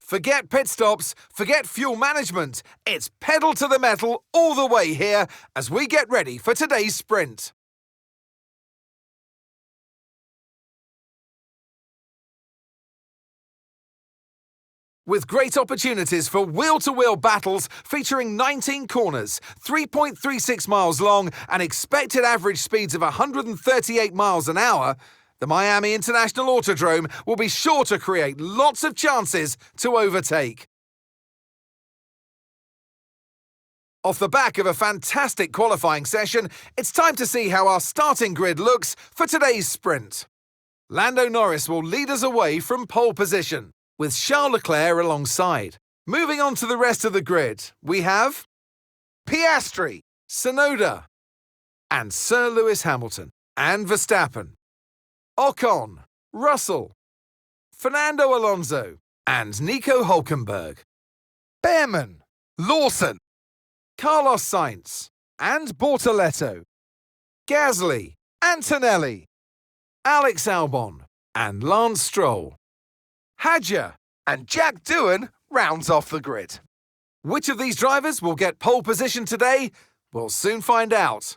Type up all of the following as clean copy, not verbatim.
Forget pit stops, forget fuel management. It's pedal to the metal all the way here as we get ready for today's sprint. With great opportunities for wheel-to-wheel battles featuring 19 corners, 3.36 miles long and expected average speeds of 138 miles an hour, the Miami International Autodrome will be sure to create lots of chances to overtake. Off the back of a fantastic qualifying session, it's time to see how our starting grid looks for today's sprint. Lando Norris will lead us away from pole position, with Charles Leclerc alongside. Moving on to the rest of the grid, we have Piastri, Tsunoda, and Sir Lewis Hamilton, and Verstappen, Ocon, Russell, Fernando Alonso, and Nico Hülkenberg, Behrman, Lawson, Carlos Sainz, and Bortoleto, Gasly, Antonelli, Alex Albon, and Lance Stroll. Hadjar and Jack Doohan rounds off the grid. Which of these drivers will get pole position today? We'll soon find out.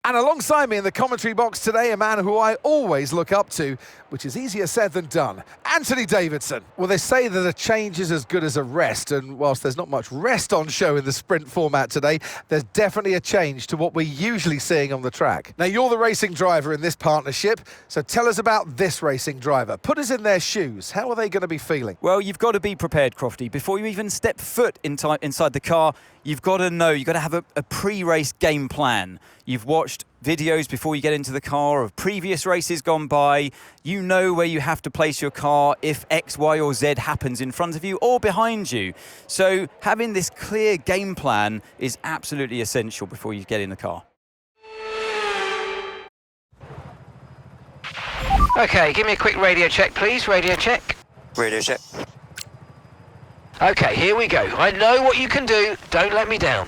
And alongside me in the commentary box today, a man who I always look up to, which is easier said than done, Anthony Davidson. Well, they say that a change is as good as a rest, and whilst there's not much rest on show in the sprint format today, there's definitely a change to what we're usually seeing on the track. Now, you're the racing driver in this partnership, so tell us about this racing driver. Put us in their shoes. How are they going to be feeling? Well, you've got to be prepared, Crofty. Before you even step foot inside the car, you've got to know, you've got to have a pre-race game plan. You've watched videos before you get into the car of previous races gone by. You know where you have to place your car if X, Y or Z happens in front of you or behind you. So having this clear game plan is absolutely essential before you get in the car. Okay, give me a quick radio check, please. Radio check. Radio check. Okay, here we go. I know what you can do. Don't let me down.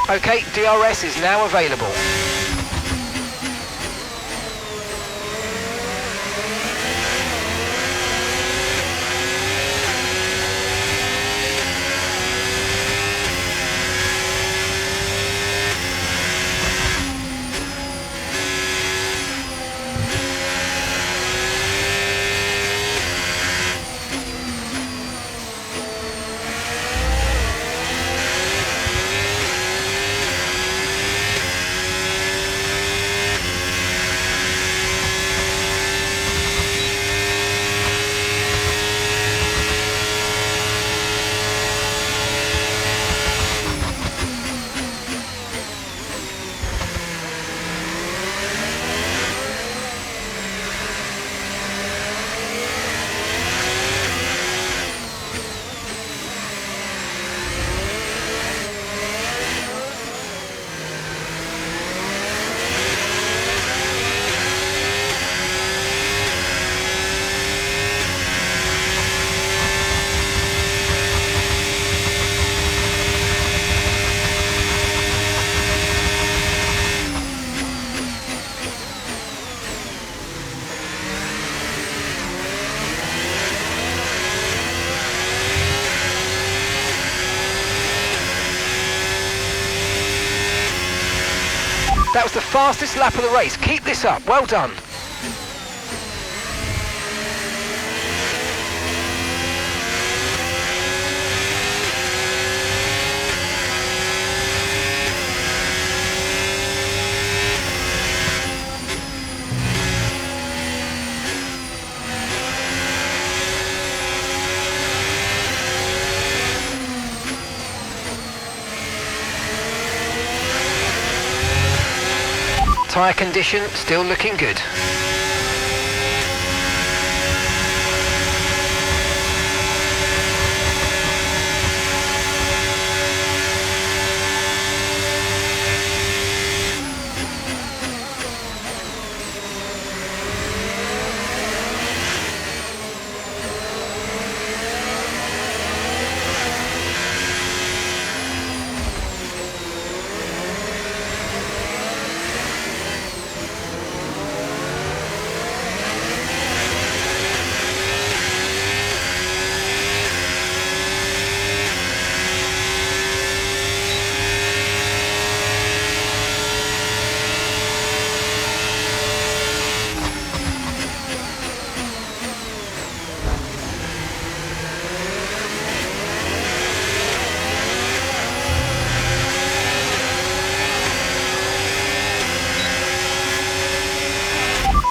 Okay, DRS is now available. That was the fastest lap of the race. Keep this up. Well done. Tyre condition still looking good.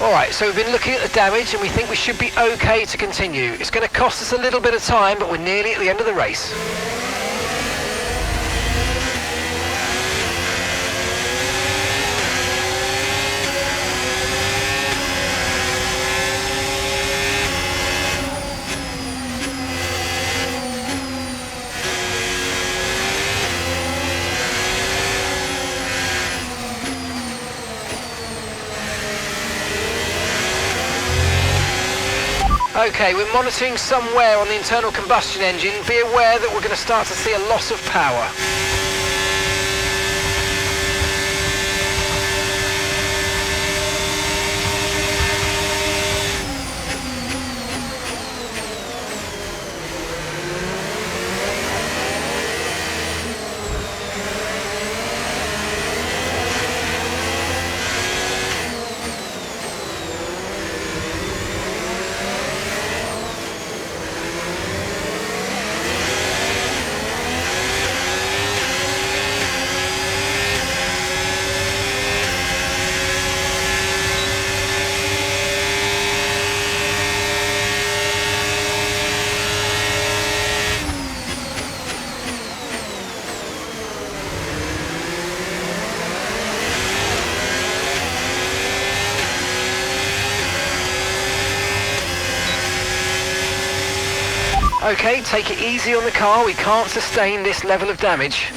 Alright, so we've been looking at the damage and we think we should be okay to continue. It's going to cost us a little bit of time, but we're nearly at the end of the race. Okay, we're monitoring some wear on the internal combustion engine. Be aware that we're going to start to see a loss of power. Okay, take it easy on the car. We can't sustain this level of damage.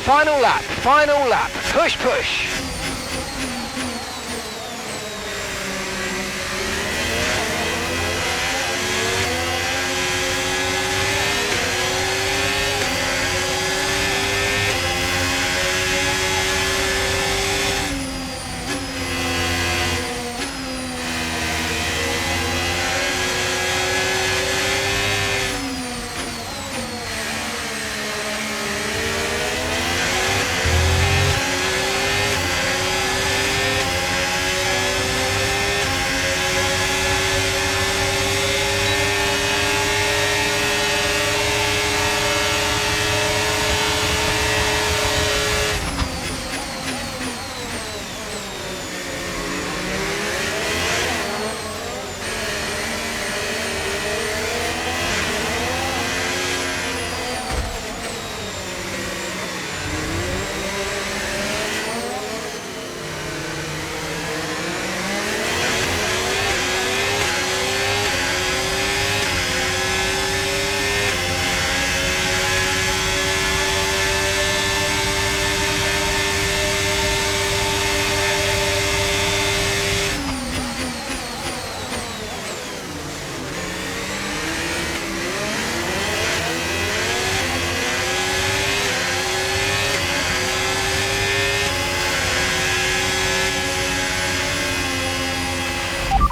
Final lap, final lap. Push, push.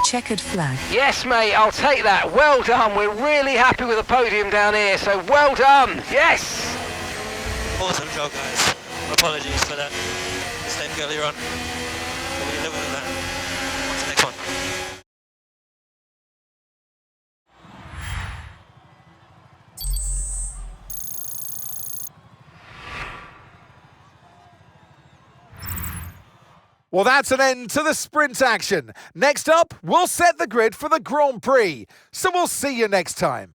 Checkered flag. Yes, mate, I'll take that. Well done. We're really happy with the podium down here, so well done. Yes. Awesome job, guys. Apologies for that mistake earlier on. But we live with that. On to the next one. Well, that's an end to the sprint action. Next up, we'll set the grid for the Grand Prix. So we'll see you next time.